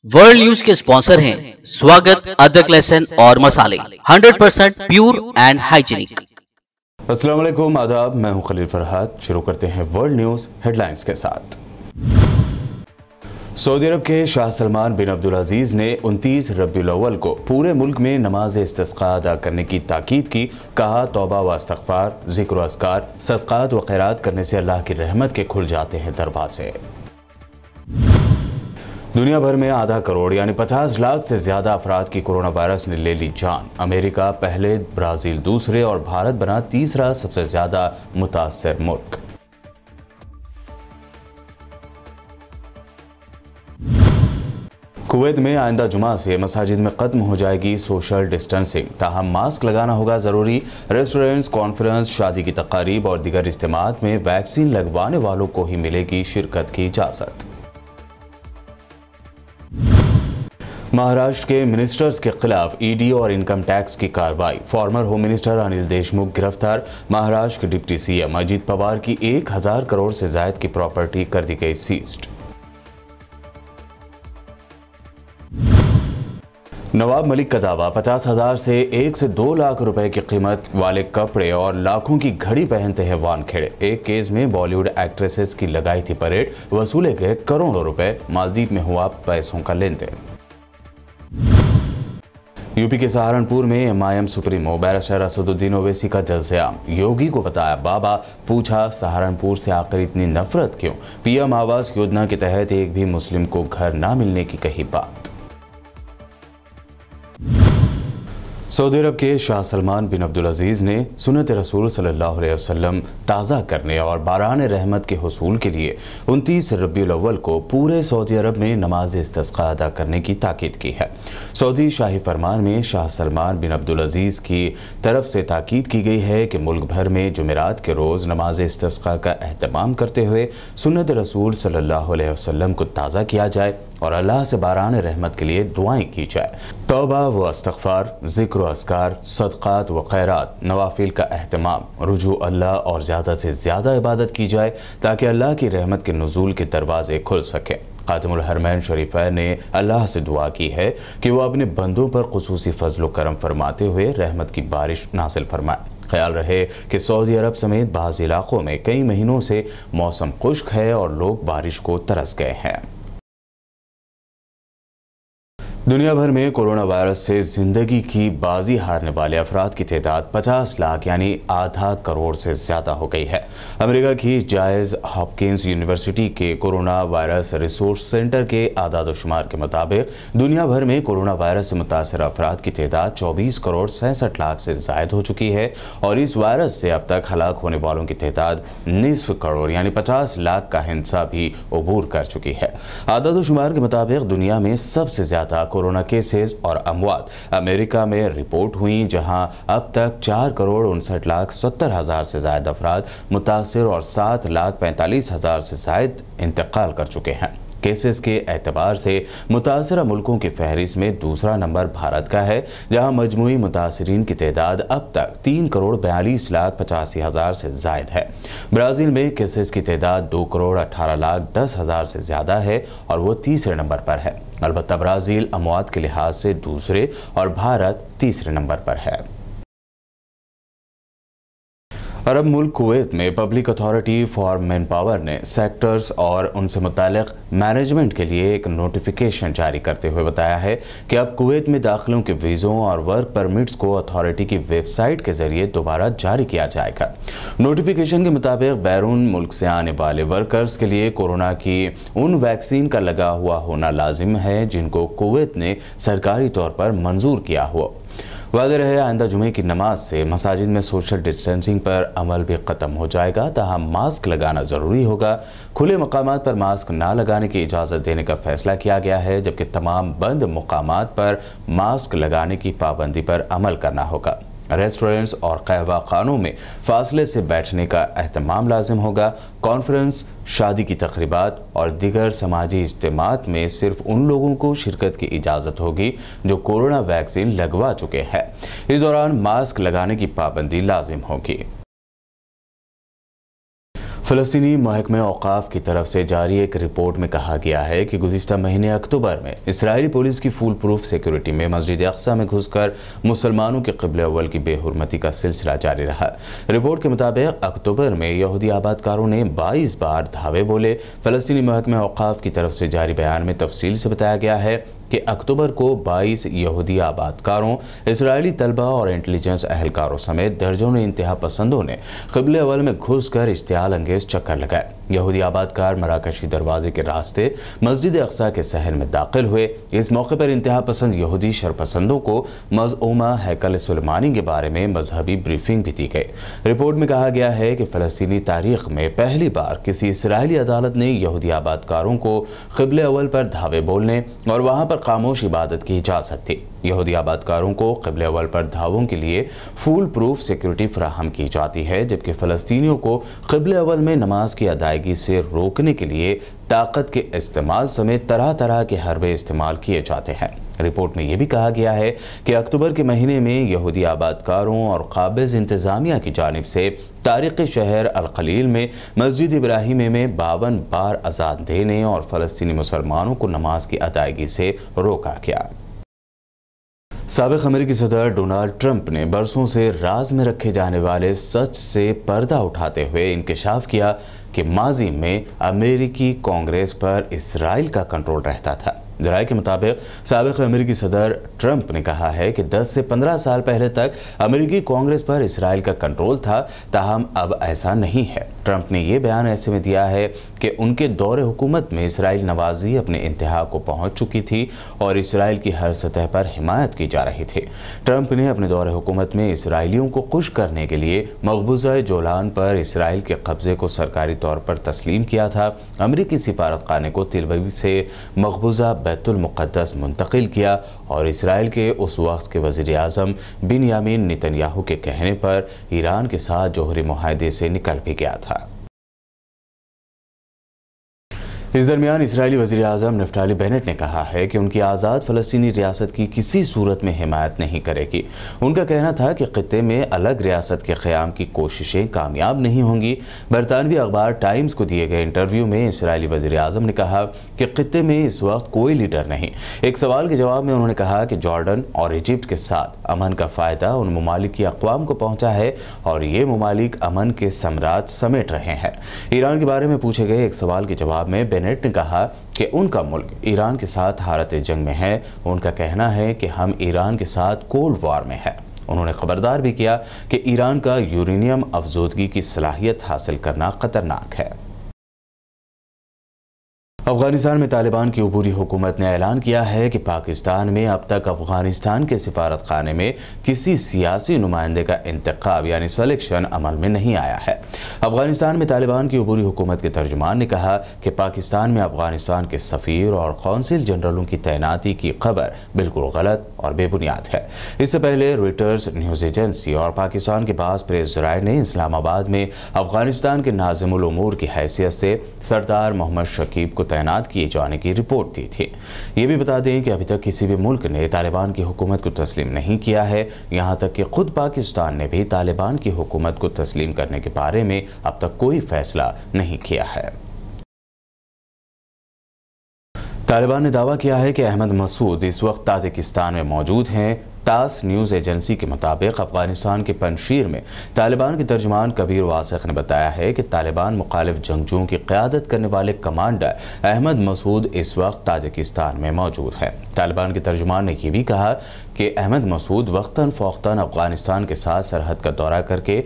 World news के sponsor हैं स्वागत, अदरक, लहसुन और मसाले 100% प्योर एंड हाइजीनिक। अस्सलाम वालेकुम, आदाब। मैं हूं खलील फरहाद। शुरू करते हैं वर्ल्ड न्यूज हेडलाइंस के साथ। सऊदी अरब के शाह सलमान बिन अब्दुल अजीज ने 29 रबीउल अव्वल को पूरे मुल्क में नमाज इस्तिस्का अदा करने की ताकीद की। कहा, तौबा व इस्तिग़फ़ार, ज़िक्र व अस्कार, सदक़ात व खैरात करने से अल्लाह की रहमत के खुल जाते हैं दरवाजे। दुनिया भर में आधा करोड़ यानी 50 लाख से ज्यादा अफराद की कोरोना वायरस ने ले ली जान। अमेरिका पहले, ब्राजील दूसरे और भारत बना तीसरा सबसे ज्यादा मुतासर मुल्क। कुवैत में आइंदा जुमा से मसाजिद में खत्म हो जाएगी सोशल डिस्टेंसिंग, ताहम मास्क लगाना होगा जरूरी। रेस्टोरेंट्स, कॉन्फ्रेंस, शादी की तकारीब और दीगर इज्तिमात में वैक्सीन लगवाने वालों को ही मिलेगी शिरकत की इजाजत। महाराष्ट्र के मिनिस्टर्स के खिलाफ ईडी और इनकम टैक्स की कार्रवाई। Farmer home minister Anil Deshmukh गिरफ्तार। महाराष्ट्र के डिप्टी सीएम अजित पवार की 1000 करोड़ से ज्यादा की प्रॉपर्टी कर दी गई सीज्ड। नवाब मलिक का दावा, 50,000 से 1 से 2 लाख रुपए की कीमत वाले कपड़े और लाखों की घड़ी पहनते हैं वानखेड़े। एक केस में बॉलीवुड एक्ट्रेसेस की लगाई थी परेड, वसूले गए करोड़ों रुपए। मालदीव में हुआ पैसों का लेन देन। यूपी के सहारनपुर में MIM supremo barrister Asaduddin Owaisi का जलसेआम। योगी को बताया बाबा, पूछा सहारनपुर से आखिर इतनी नफरत क्यों। पीएम आवास योजना के तहत एक भी मुस्लिम को घर ना मिलने की कही बात। सऊदी अरब के शाह सलमान बिन अब्दुल अजीज ने सुन्नत रसूल सल्लल्लाहु अलैहि वसल्लम ताज़ा करने और बारान रहमत के हुसूल के लिए 29 रबीउल अव्वल को पूरे सऊदी अरब में नमाज इस्तिस्का अदा करने की ताकीद की है। सऊदी शाही फरमान में शाह सलमान बिन अब्दुल अजीज की तरफ से ताकीद की गई है कि मुल्क भर में जुमेरात के रोज़ नमाज इस्तिस्का का एहतमाम करते हुए सुन्नत रसूल सल्लल्लाहु अलैहि वसल्लम को ताज़ा किया जाए और अल्लाह से बारान रहमत के लिए दुआएं की जाए। तौबा व इस्तिग़फ़ार, ज़िक्र व अस्कार, सदक़ात व खैरात, नवाफिल का एहतमाम, रुजू अल्लाह और ज़्यादा से ज़्यादा इबादत की जाए ताकि अल्लाह की रहमत के नुज़ूल के दरवाजे खुल सकें। ख़ातिमुल हरमैन शरीफ़ैन ने अल्लाह से दुआ की है कि वह अपने बंदों पर ख़ुसूसी फ़ज़्ल व करम फरमाते हुए रहमत की बारिश नाज़िल फरमाए। ख्याल रहे कि सऊदी अरब समेत बाज़ इलाक़ों में कई महीनों से मौसम खुश्क है और लोग बारिश को तरस गए हैं। दुनिया भर में कोरोना वायरस से जिंदगी की बाजी हारने वाले अफराद की तादाद 50 लाख यानी आधा करोड़ से ज़्यादा हो गई है। अमेरिका की जॉन्स हॉपकिंस यूनिवर्सिटी के कोरोना वायरस रिसोर्स सेंटर के आदाद शुमार के मुताबिक दुनिया भर में कोरोना वायरस से मुतासर अफराद की तादाद 24 करोड़ 66 लाख से ज़ायद हो चुकी है और इस वायरस से अब तक हलाक होने वालों की तादाद निसफ करोड़ यानी 50 लाख का हिस्सा भी अबूर कर चुकी है। आदाद शुमार के मुताबिक दुनिया में सबसे ज़्यादा कोरोना केसेस और अमवात अमेरिका में रिपोर्ट हुई, जहां अब तक 4 करोड़ 59 लाख 70 हज़ार से ज्यादा अफराद मुतासिर और 7 लाख 45 हज़ार से ज्यादा इंतकाल कर चुके हैं। केसेस के एतबार से मुतासरा मुल्कों की फहरिस्त में दूसरा नंबर भारत का है, जहां मजमूई मुतासरीन की तादाद अब तक 3 करोड़ 42 लाख 85 हज़ार से जायद है। ब्राज़ील में केसेस की तादाद 2 करोड़ 18 लाख 10 हज़ार से ज़्यादा है और वो तीसरे नंबर पर है। अलबत्ता ब्राज़ील अमवात के लिहाज से दूसरे और भारत तीसरे नंबर पर है। अरब मुल्क कुवैत में public authority for man power ने सेक्टर्स और उनसे मुताल्लिक़ मैनेजमेंट के लिए एक नोटिफिकेशन जारी करते हुए बताया है कि अब कुवैत में दाखिलों के वीज़ों और वर्क परमिट्स को अथॉरिटी की वेबसाइट के जरिए दोबारा जारी किया जाएगा। नोटिफिकेशन के मुताबिक बैरून मुल्क से आने वाले वर्कर्स के लिए कोरोना की उन वैक्सीन का लगा हुआ होना लाजिम है जिनको कुवैत ने सरकारी तौर पर मंजूर किया हो। वाज़ेह रहे, आइंदा जुमे की नमाज से मसाजिद में सोशल डिस्टेंसिंग पर अमल भी ख़त्म हो जाएगा, ताहम मास्क लगाना ज़रूरी होगा। खुले मकामात पर मास्क ना लगाने की इजाज़त देने का फैसला किया गया है, जबकि तमाम बंद मकामात पर मास्क लगाने की पाबंदी पर अमल करना होगा। रेस्टोरेंट्स और कहवा खानों में फासले से बैठने का एहतमाम लाजिम होगा। कॉन्फ्रेंस, शादी की तकरीबात और दीगर समाजी इज्तिमात में सिर्फ उन लोगों को शिरकत की इजाज़त होगी जो कोरोना वैक्सीन लगवा चुके हैं। इस दौरान मास्क लगाने की पाबंदी लाजिम होगी। फ़लस्तीनी महकमे औक़ाफ़ की तरफ से जारी एक रिपोर्ट में कहा गया है कि गुज़िश्ता महीने अक्टूबर में इस्राएली पुलिस की फुल प्रूफ सिक्योरिटी में मस्जिद अक़सा में घुसकर मुसलमानों के क़िबले अव्वल की बेहुरमती का सिलसिला जारी रहा। रिपोर्ट के मुताबिक अक्टूबर में यहूदी आबादकारों ने 22 बार धावे बोले। फ़लस्तीनी महकमे औक़ाफ़ की तरफ से जारी बयान में तफसील से बताया गया है कि अक्टूबर को 22 यहूदी आबादकारों, इजरायली तलबा और इंटेलिजेंस अहलकारों समेत दर्जनों इंतहा पसंदों ने क़िबले अव्वल में घुसकर इश्तियाल अंगेज चक्कर लगाए। यहूदी आबादकार मराकशी दरवाजे के रास्ते मस्जिद अक़सा के सहन में दाखिल हुए। इस मौके पर इंतहा पसंद यहूदी शरपसंदों को मज़ऊमा हैकल सुलेमानी के बारे में मजहबी ब्रीफिंग भी दी गई। रिपोर्ट में कहा गया है कि फ़लस्तीनी तारीख में पहली बार किसी इसराइली अदालत ने यहूदी आबादकारों को क़िबले अव्वल पर धावे बोलने और वहाँ पर खामोश इबादत की इजाज़त थी। यहूदी आबादकारों को क़िबले अव्वल पर धावों के लिए फुल प्रूफ सिक्योरिटी फराहम की जाती है, जबकि फ़लस्तीनियों को क़िबले अव्वल में नमाज की अदायगी से रोकने के लिए ताकत के इस्तेमाल समेत तरह तरह के हरबे इस्तेमाल किए जाते हैं। रिपोर्ट में यह भी कहा गया है कि अक्टूबर के महीने में यहूदी आबादकारों और काबिज़ इंतज़ामिया की जानिब से तारीख़ी शहर अल खलील में मस्जिद इब्राहिम में 52 बार अज़ान देने और फ़लस्तीनी मुसलमानों को नमाज की अदायगी से रोका गया। साबिक़ अमेरिकी सदर डोनाल्ड ट्रंप ने बरसों से राज में रखे जाने वाले सच से पर्दा उठाते हुए इंकशाफ किया कि माजी में अमेरिकी कांग्रेस पर इसराइल का कंट्रोल रहता था। ज़राए के मुताबिक साबिक़ अमेरिकी सदर ट्रंप ने कहा है कि 10 से 15 साल पहले तक अमेरिकी कांग्रेस पर इसराइल का कंट्रोल था, ताहम अब ऐसा नहीं है। ट्रंप ने यह बयान ऐसे में दिया है कि उनके दौरे हुकूमत में इसराइल नवाजी अपने इंतहा को पहुंच चुकी थी और इसराइल की हर सतह पर हिमायत की जा रही थी। ट्रंप ने अपने दौरे हुकूमत में इसराइलियों को खुश करने के लिए मकबूजा जोलान पर इसराइल के कब्जे को सरकारी तौर पर तस्लीम किया था। अमेरिकी सिफारतखाने को तेल अवीव से मकबूजा बैतुल मुक़द्दस मुंतकिल किया और इसराइल के उस वक्त के वज़ीर आज़म बिन्यामीन नेतन्याहू के कहने पर ईरान के साथ जोहरी मुआहदे से निकल भी गया था। इस दरमियान इसराइली वज़ीर आज़म नफ्ताली बेनेट ने कहा है कि उनकी आज़ाद फ़लस्तीनी रियासत की किसी सूरत में हिमायत नहीं करेगी। उनका कहना था कि ख़ित्ते में अलग रियासत के क़याम की कोशिशें कामयाब नहीं होंगी। बरतानवी अखबार टाइम्स को दिए गए इंटरव्यू में इसराइली वज़ीर आज़म ने कहा कि ख़ित्ते में इस वक्त कोई लीडर नहीं। एक सवाल के जवाब में उन्होंने कहा कि जॉर्डन और इजिप्ट के साथ अमन का फ़ायदा उन ममालिक की अक़वाम को पहुँचा है और ये ममालिक अमन के सम्राट समेट रहे हैं। ईरान के बारे में पूछे गए एक सवाल के जवाब में बेनेट ने कहा कि उनका मुल्क ईरान के साथ हालत जंग में है। उनका कहना है कि हम ईरान के साथ कोल्ड वॉर में है। उन्होंने खबरदार भी किया कि ईरान का यूरेनियम अफजोदगी की सलाहियत हासिल करना खतरनाक है। अफगानिस्तान में तालिबान की अबूरी हुकूमत ने ऐलान किया है कि पाकिस्तान में अब तक अफगानिस्तान के सिफारत खाने में किसी सियासी नुमाइंदे का इंतखाब यानी सिलेक्शन अमल में नहीं आया है। अफगानिस्तान में तालिबान की अबूरी हुकूमत के तर्जुमान ने कहा कि पाकिस्तान में अफगानिस्तान के सफ़ीर और कौंसिल जनरलों की तैनाती की खबर बिल्कुल गलत और बेबुनियाद है। इससे पहले रॉयटर्स न्यूज़ एजेंसी और पाकिस्तान के बाज़ प्रेस ज़राए ने इस्लामाबाद में अफगानिस्तान के नाज़िमुल उमूर की हैसियत से सरदार मोहम्मद शकीब को तैनात किए जाने की रिपोर्ट दी थी। ये भी बता दें कि अभी तक किसी भी मुल्क ने तालिबान की हुकूमत को तस्लीम नहीं किया है। यहाँ तक कि खुद पाकिस्तान ने भी तालिबान की हुकूमत को तस्लीम करने के बारे में अब तक कोई फैसला नहीं किया है। तालिबान ने दावा किया है कि अहमद मसूद इस वक्त ताजिकिस्तान में मौजूद हैं। तास न्यूज़ एजेंसी के मुताबिक अफगानिस्तान के पंशीर में तालिबान के तर्जुमान कबीर वासिक ने बताया है कि तालिबान मुखालिफ जंगजुओं की क़यादत करने वाले कमांडर अहमद मसूद इस वक्त ताजिकिस्तान में मौजूद हैं। तालिबान के तर्जुमान ने यह भी कहा कि अहमद मसूद वक्तन फ़ौक़तन अफगानिस्तान के साथ सरहद का दौरा करके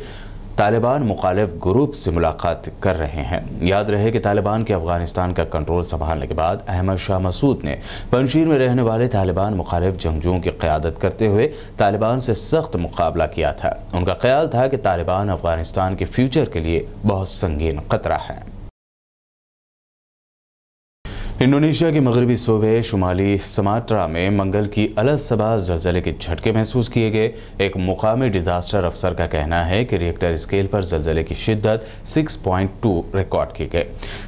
तालिबान मुखालिफ ग्रुप से मुलाकात कर रहे हैं। याद रहे कि तालिबान के अफगानिस्तान का कंट्रोल संभालने के बाद अहमद शाह मसूद ने पंशीर में रहने वाले तालिबान मुखालिफ जंगजुओं की क़यादत करते हुए तालिबान से सख्त मुकाबला किया था। उनका ख्याल था कि तालिबान अफगानिस्तान के फ्यूचर के लिए बहुत संगीन खतरा है। इंडोनेशिया के मगरबी सूबे शुमाली सुमात्रा में मंगल की अलग-सबा ज़लज़ले के झटके महसूस किए गए। एक मुकामी डिज़ास्टर अफसर का कहना है कि रिएक्टर स्केल पर ज़लज़ले की शिद्दत 6.2 रिकॉर्ड की गई।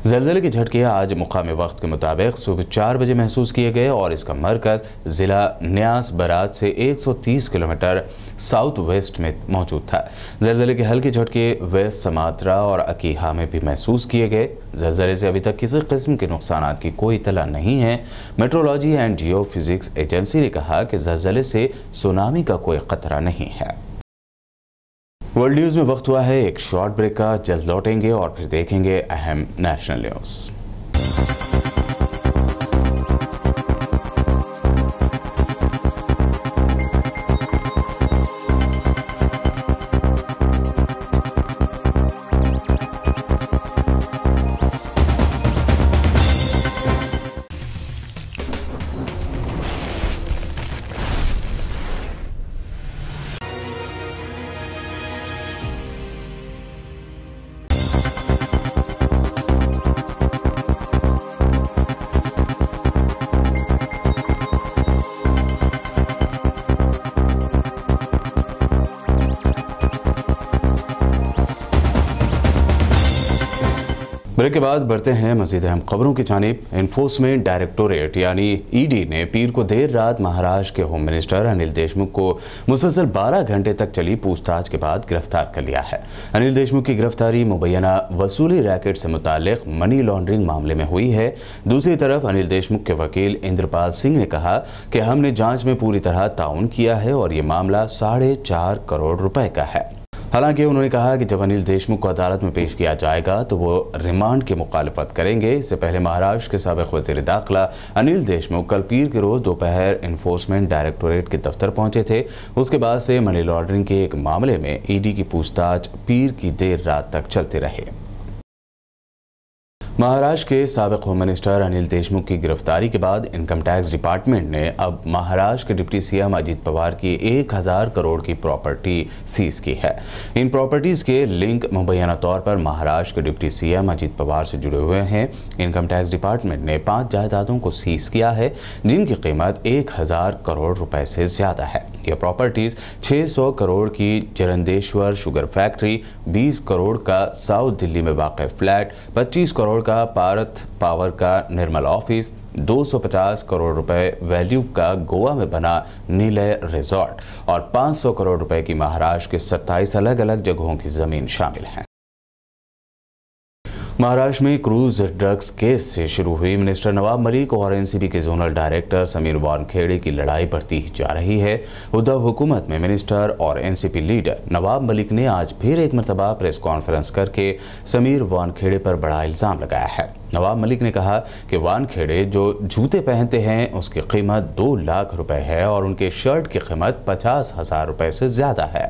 ज़लज़ले के झटके आज मुकामी वक्त के मुताबिक सुबह 4 बजे महसूस किए गए और इसका मरकज़ ज़िला न्यास बरात से 130 किलोमीटर साउथ वेस्ट में मौजूद था। ज़लज़ले के हल्के झटके वेस्ट सुमात्रा और अकीहा में भी महसूस किए गए। ज़लज़ले से अभी तक किसी किस्म के नुकसान की कोई इतला नहीं है। Metrology and Jio physics agency ने कहा कि ज़लज़ले से सुनामी का कोई खतरा नहीं है। वर्ल्ड न्यूज़ में वक्त हुआ है एक शॉर्ट ब्रेक का। जल्द लौटेंगे और फिर देखेंगे अहम नेशनल न्यूज़। ब्रेक के बाद बढ़ते हैं मज़ीद अहम खबरों की जानिब। एनफोर्समेंट डायरेक्टोरेट यानी ईडी ने पीर को देर रात महाराष्ट्र के होम मिनिस्टर अनिल देशमुख को मुसलसल 12 घंटे तक चली पूछताछ के बाद गिरफ्तार कर लिया है। अनिल देशमुख की गिरफ्तारी मुबैना वसूली रैकेट से मुताल्लिक मनी लॉन्ड्रिंग मामले में हुई है। दूसरी तरफ अनिल देशमुख के वकील इंद्रपाल सिंह ने कहा कि हमने जाँच में पूरी तरह ताउन किया है और ये मामला 4.5 करोड़ रुपए का है। हालांकि उन्होंने कहा कि जब अनिल देशमुख को अदालत में पेश किया जाएगा तो वो रिमांड की मुखालफत करेंगे। इससे पहले महाराष्ट्र के साबिक वज़ीर दाखिला अनिल देशमुख कल पीर के रोज दोपहर एनफोर्समेंट डायरेक्टोरेट के दफ्तर पहुंचे थे। उसके बाद से मनी लॉन्ड्रिंग के एक मामले में ईडी की पूछताछ पीर की देर रात तक चलती रही। महाराष्ट्र के साबिक होम मिनिस्टर अनिल देशमुख की गिरफ्तारी के बाद इनकम टैक्स डिपार्टमेंट ने अब महाराष्ट्र के डिप्टी सीएम अजीत पवार की 1000 करोड़ की प्रॉपर्टी सीज की है। इन प्रॉपर्टीज के लिंक मुबैना तौर पर महाराष्ट्र के डिप्टी सीएम अजीत पवार से जुड़े हुए हैं। इनकम टैक्स डिपार्टमेंट ने 5 जायदादों को सीज किया है जिनकी कीमत 1000 करोड़ रुपए से ज्यादा है। यह प्रॉपर्टीज 600 करोड़ की चरंदेश्वर शुगर फैक्ट्री, 20 करोड़ का साउथ दिल्ली में वाक़ फ्लैट, 25 करोड़ का पारथ पावर का निर्मल ऑफिस, 250 करोड़ रुपए वैल्यू का गोवा में बना नीलय रिजॉर्ट और 500 करोड़ रुपए की महाराष्ट्र के 27 अलग अलग जगहों की जमीन शामिल है। महाराष्ट्र में क्रूज ड्रग्स केस से शुरू हुई मिनिस्टर नवाब मलिक और एनसीबी के जोनल डायरेक्टर समीर वानखेड़े की लड़ाई बढ़ती जा रही है। उद्धव हुकूमत में मिनिस्टर और एनसीपी लीडर नवाब मलिक ने आज फिर एक मरतबा प्रेस कॉन्फ्रेंस करके समीर वानखेड़े पर बड़ा इल्ज़ाम लगाया है। नवाब मलिक ने कहा कि वानखेड़े जो जूते पहनते हैं उसकी कीमत 2 लाख रुपए है और उनके शर्ट की कीमत 50,000 रुपए से ज़्यादा है।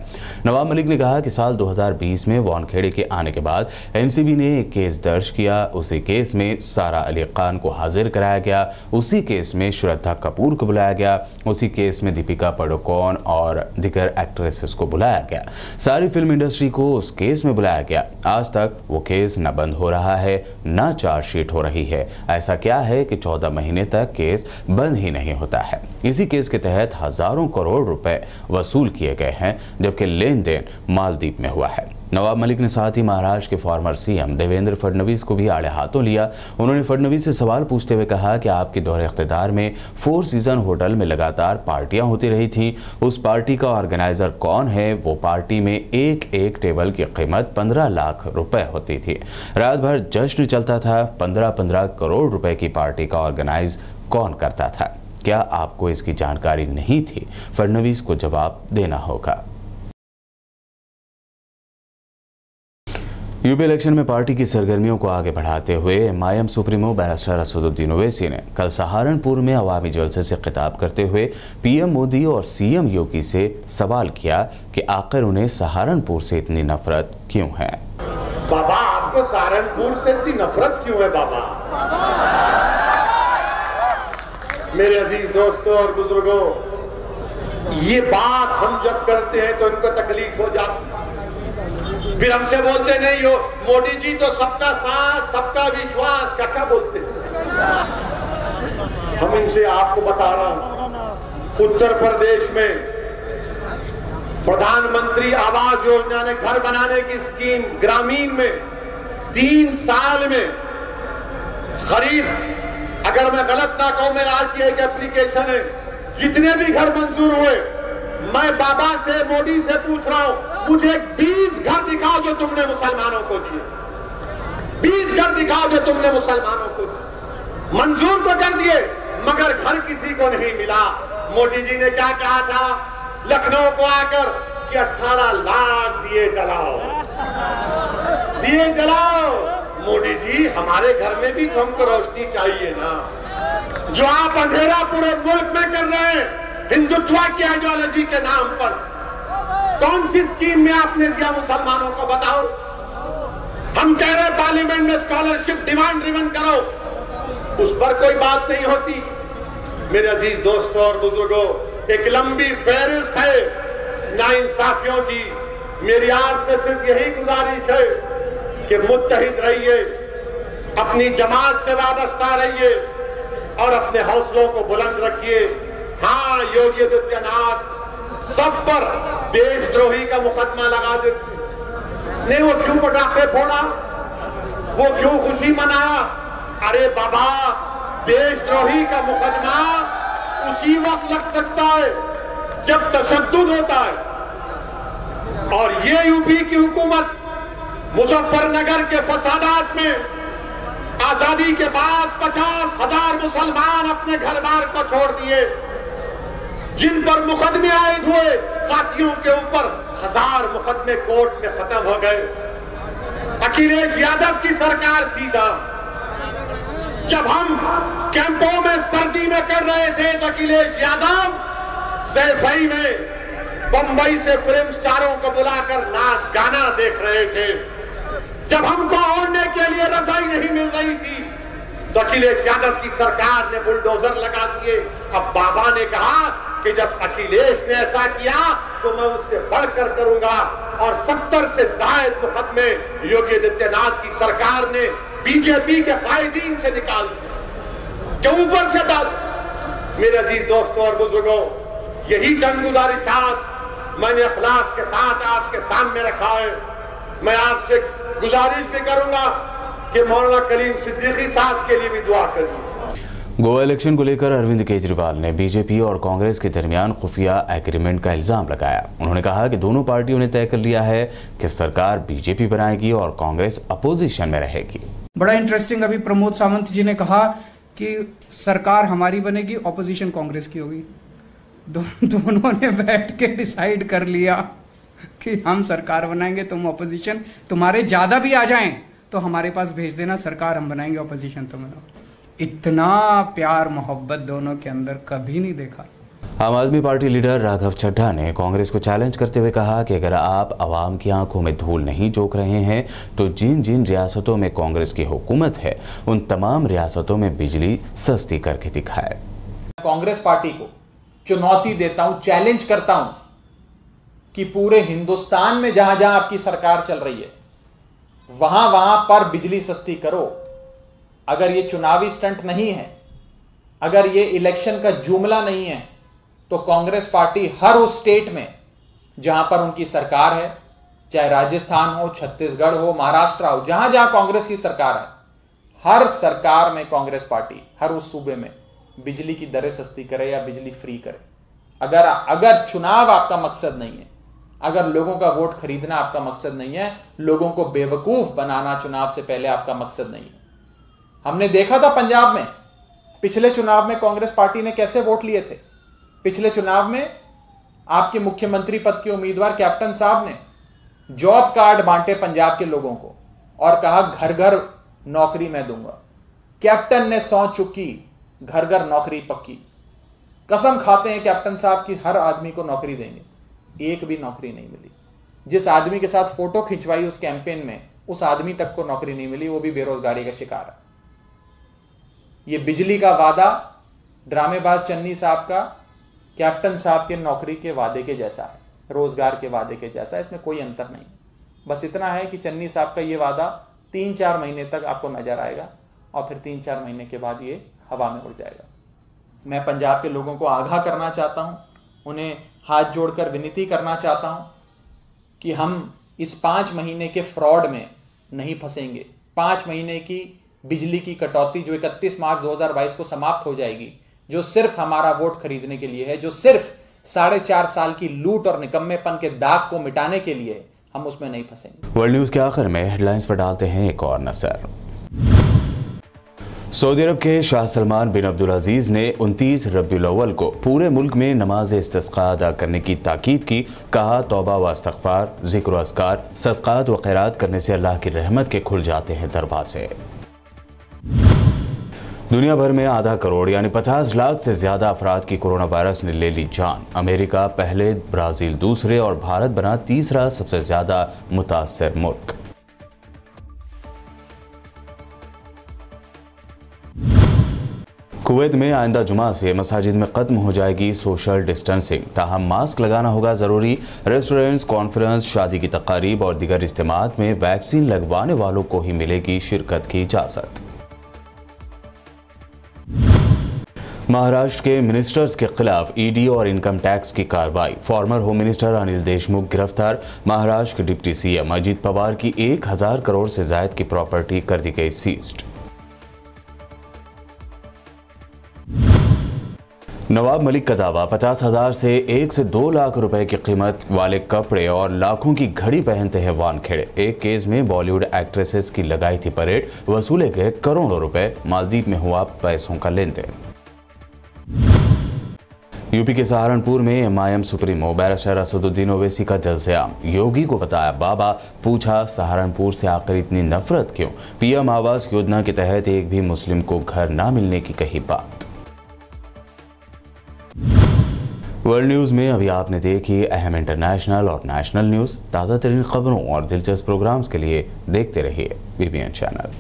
नवाब मलिक ने कहा कि साल 2020 में वानखेड़े के आने के बाद एनसीबी ने एक केस दर्ज किया। उसी केस में सारा अली खान को हाजिर कराया गया, उसी केस में श्रद्धा कपूर को बुलाया गया, उसी केस में दीपिका पादुकोण और दीगर एक्ट्रेसेस को बुलाया गया। सारी फिल्म इंडस्ट्री को उस केस में बुलाया गया। आज तक वो केस न बंद हो रहा है न चार्जशीट हो रही है। ऐसा क्या है कि 14 महीने तक केस बंद ही नहीं होता है। इसी केस के तहत हजारों करोड़ रुपए वसूल किए गए हैं जबकि लेन देन मालदीव में हुआ है। नवाब मलिक ने साथ ही महाराष्ट्र के फॉर्मर सीएम देवेंद्र फडणवीस को भी आड़े हाथों लिया। उन्होंने फडणवीस से सवाल पूछते हुए कहा कि आपके दौरे इख्तिदार में 4 सीजन होटल में लगातार पार्टियां होती रही थीं। उस पार्टी का ऑर्गेनाइजर कौन है? वो पार्टी में एक टेबल की कीमत 15 लाख रुपए होती थी। रात भर जश्न चलता था। 15 करोड़ रुपए की पार्टी का ऑर्गेनाइज कौन करता था? क्या आपको इसकी जानकारी नहीं थी? फडणवीस को जवाब देना होगा। यूपी इलेक्शन में पार्टी की सरगर्मियों को आगे बढ़ाते हुए MIM supremo barrister Asaduddin Owaisi ने कल सहारनपुर में अवामी जलसे से खिताब करते हुए पीएम मोदी और सीएम योगी से सवाल किया कि आखिर उन्हें सहारनपुर से इतनी नफरत क्यों है। बाबा, आपको सहारनपुर से इतनी नफरत क्यों है बाबा? मेरे अजीज दोस्तों और बुजुर्गों, ये बात हम जब करते हैं तो इनको तकलीफ हो जाती, फिर हमसे बोलते नहीं हो मोदी जी तो सबका साथ सबका विश्वास का क्या बोलते हैं। हम इनसे आपको बता रहा हूं, उत्तर प्रदेश में प्रधानमंत्री आवास योजना ने घर बनाने की स्कीम ग्रामीण में 3 साल में करीब, अगर मैं गलत ना कहूं, मेरा आरटीआई का एप्लीकेशन है, जितने भी घर मंजूर हुए, मैं बाबा से, मोदी से पूछ रहा हूं, मुझे 20 घर दिखाओ जो तुमने मुसलमानों को दिए। 20 घर दिखाओ जो तुमने मुसलमानों को दिए। मंजूर तो कर दिए मगर घर किसी को नहीं मिला। मोदी जी ने क्या कहा था लखनऊ को आकर कि 18 लाख दिए जलाओ, दिए जलाओ। मोदी जी, हमारे घर में भी तो हमको रोशनी चाहिए ना। जो आप अंधेरा पूरे मुल्क में कर रहे हैं हिंदुत्व की आइडियोलॉजी के नाम पर, कौन सी स्कीम में आपने दिया मुसलमानों को, बताओ। हम कह रहे पार्लियामेंट में स्कॉलरशिप डिमांड ड्रिवन करो, उस पर कोई बात नहीं होती। मेरे अजीज दोस्तों और बुजुर्गों, एक लंबी फहरिस्त है नाइंसाफियों की। मेरी आपसे सिर्फ यही गुजारिश है कि मुत्तहिद रहिए, अपनी जमात से वाबस्ता रहिए और अपने हौसलों को बुलंद रखिए। हाँ, योगी आदित्यनाथ सब पर देशद्रोही का मुकदमा लगा देते नहीं, वो क्यों पटाखे फोड़ा, वो क्यों खुशी मनाया? अरे बाबा, देशद्रोही का मुकदमा उसी वक्त लग सकता है जब तशद्दुद होता है। और ये यूपी की हुकूमत मुजफ्फरनगर के फसादात में आजादी के बाद 50,000 मुसलमान अपने घर बार को छोड़ दिए, जिन पर मुकदमे आयद हुए साथियों के ऊपर 1000 मुकदमे कोर्ट में खत्म हो गए। अखिलेश यादव की सरकार थी ना, जब हम कैंपों में सर्दी में कर रहे थे तो अखिलेश यादव सैफई में बंबई से फिल्म स्टारों को बुलाकर नाच गाना देख रहे थे। जब हमको ओढ़ने के लिए रजाई नहीं मिल रही थी तो अखिलेश यादव की सरकार ने बुलडोजर लगा दिए। अब बाबा ने कहा कि जब अखिलेश ने ऐसा किया तो मैं उससे बढ़कर करूंगा, और 70 से ज्यादा मुकदमे योगी आदित्यनाथ की सरकार ने बीजेपी के कायदीन से निकाल दिए, के ऊपर से डाल। मेरे अजीज दोस्तों और बुजुर्गों, यही चंद गुजारिशात मैंने इखलास के साथ आपके सामने रखा है। मैं आपसे गुजारिश भी करूंगा कि मौलाना कलीम सिद्दीकी साहब के लिए भी दुआ करिए। गोवा इलेक्शन को लेकर अरविंद केजरीवाल ने बीजेपी और कांग्रेस के दरमियान खुफिया एग्रीमेंट का इल्जाम लगाया। उन्होंने कहा कि दोनों पार्टियों ने तय कर लिया है कि सरकार बीजेपी बनाएगी और कांग्रेस अपोजिशन में रहेगी। बड़ा इंटरेस्टिंग, अभी प्रमोद सावंत जी ने कहा कि सरकार हमारी बनेगी, ऑपोजिशन कांग्रेस की होगी। दोनों ने बैठ के डिसाइड कर लिया कि हम सरकार बनाएंगे, तुम ऑपोजिशन, तुम्हारे ज्यादा भी आ जाएं तो हमारे पास भेज देना, सरकार हम बनाएंगे, ऑपोजिशन तुम बनाओ। इतना प्यार मोहब्बत दोनों के अंदर कभी नहीं देखा। आम आदमी पार्टी लीडर राघव चड्ढा ने कांग्रेस को चैलेंज करते हुए कहा कि अगर आप आवाम की आंखों में धूल नहीं झोंक रहे हैं तो जिन जिन रियासतों में कांग्रेस की हुकूमत है उन तमाम रियासतों में बिजली सस्ती करके दिखाए। कांग्रेस पार्टी को चुनौती देता हूं, चैलेंज करता हूं कि पूरे हिंदुस्तान में जहां जहां आपकी सरकार चल रही है वहां वहां पर बिजली सस्ती करो। अगर ये चुनावी स्टंट नहीं है, अगर ये इलेक्शन का जुमला नहीं है, तो कांग्रेस पार्टी हर उस स्टेट में जहां पर उनकी सरकार है, चाहे राजस्थान हो, छत्तीसगढ़ हो, महाराष्ट्र हो, जहां जहां कांग्रेस की सरकार है, हर सरकार में कांग्रेस पार्टी हर उस सूबे में बिजली की दरें सस्ती करे या बिजली फ्री करे। अगर चुनाव आपका मकसद नहीं है, अगर लोगों का वोट खरीदना आपका मकसद नहीं है, लोगों को बेवकूफ बनाना चुनाव से पहले आपका मकसद नहीं है। हमने देखा था पंजाब में पिछले चुनाव में कांग्रेस पार्टी ने कैसे वोट लिए थे। पिछले चुनाव में आपके मुख्यमंत्री पद के उम्मीदवार कैप्टन साहब ने जॉब कार्ड बांटे पंजाब के लोगों को और कहा घर घर नौकरी मैं दूंगा। कैप्टन ने सौं चुकी, घर घर नौकरी पक्की। कसम खाते हैं कैप्टन साहब की हर आदमी को नौकरी देंगे, एक भी नौकरी नहीं मिली। जिस आदमी के साथ फोटो खिंचवाई उस कैंपेन में, उस आदमी तक को नौकरी नहीं मिली, वो भी बेरोजगारी का शिकार है। ये बिजली का वादा ड्रामेबाज चन्नी साहब का कैप्टन साहब के नौकरी के वादे के जैसा है, रोजगार के वादे के जैसा है, इसमें कोई अंतर नहीं। बस इतना है कि चन्नी साहब का ये वादा 3-4 महीने तक आपको नजर आएगा और फिर 3-4 महीने के बाद ये हवा में उड़ जाएगा। मैं पंजाब के लोगों को आगाह करना चाहता हूं, उन्हें हाथ जोड़कर विनती करना चाहता हूं कि हम इस 5 महीने के फ्रॉड में नहीं फंसेंगे। 5 महीने की बिजली की कटौती जो 31 मार्च 2022 को समाप्त हो जाएगी, जो सिर्फ हमारा वोट खरीदने के लिए है, जो सिर्फ 4.5 साल की लूट और निकम्मेपन के दाग को मिटाने के लिए, हम उसमें नहीं फंसेंगे। वर्ल्ड न्यूज के आखिर में हेडलाइंस पर डालते हैं एक और नजर। सऊदी अरब के शाह सलमान बिन अब्दुल अजीज ने 29 रबीउल अव्वल को पूरे मुल्क में नमाज इस्तिस्का अदा करने की ताकीद की। कहा, तौबा व इस्तिग़फ़ार, ज़िक्र व अस्कार, सदक़ात व खैरात करने से अल्लाह की रहमत के खुल जाते हैं दरवाजे। दुनिया भर में आधा करोड़ यानी 50 लाख से ज्यादा अफराद की कोरोना वायरस ने ले ली जान। अमेरिका पहले, ब्राजील दूसरे और भारत बना तीसरा सबसे ज्यादा मुतासर मुल्क। कुवैत में आइंदा जुमा से मसाजिद में खत्म हो जाएगी सोशल डिस्टेंसिंग, ताहम मास्क लगाना होगा जरूरी। रेस्टोरेंट्स, कॉन्फ्रेंस, शादी की तकारीब और दीगर इज्तिमात में वैक्सीन लगवाने वालों को ही मिलेगी शिरकत की इजाजत। महाराष्ट्र के मिनिस्टर्स के खिलाफ ईडी और इनकम टैक्स की कार्रवाई। Farmer home minister Anil Deshmukh गिरफ्तार। महाराष्ट्र के डिप्टी सीएम अजित पवार की 1000 करोड़ से ज्यादा की प्रॉपर्टी कर दी गई सीज्ड। नवाब मलिक का दावा, 50,000 से 1 से 2 लाख रुपए की कीमत वाले कपड़े और लाखों की घड़ी पहनते हैं वानखेड़े। एक केस में बॉलीवुड एक्ट्रेसेस की लगाई थी परेड, वसूले गए करोड़ों रुपए। मालदीव में हुआ पैसों का लेन देन। यूपी के सहारनपुर में MIM supremo barrister Asaduddin Owaisi का जलसेआम। योगी को बताया बाबा, पूछा सहारनपुर से आखिर इतनी नफरत क्यों। पीएम आवास योजना के तहत एक भी मुस्लिम को घर ना मिलने की कही बात। वर्ल्ड न्यूज में अभी आपने देखी अहम इंटरनेशनल और नेशनल न्यूज। ताज़ा तरीन खबरों और दिलचस्प प्रोग्राम्स के लिए देखते रहिए बीबीएन चैनल।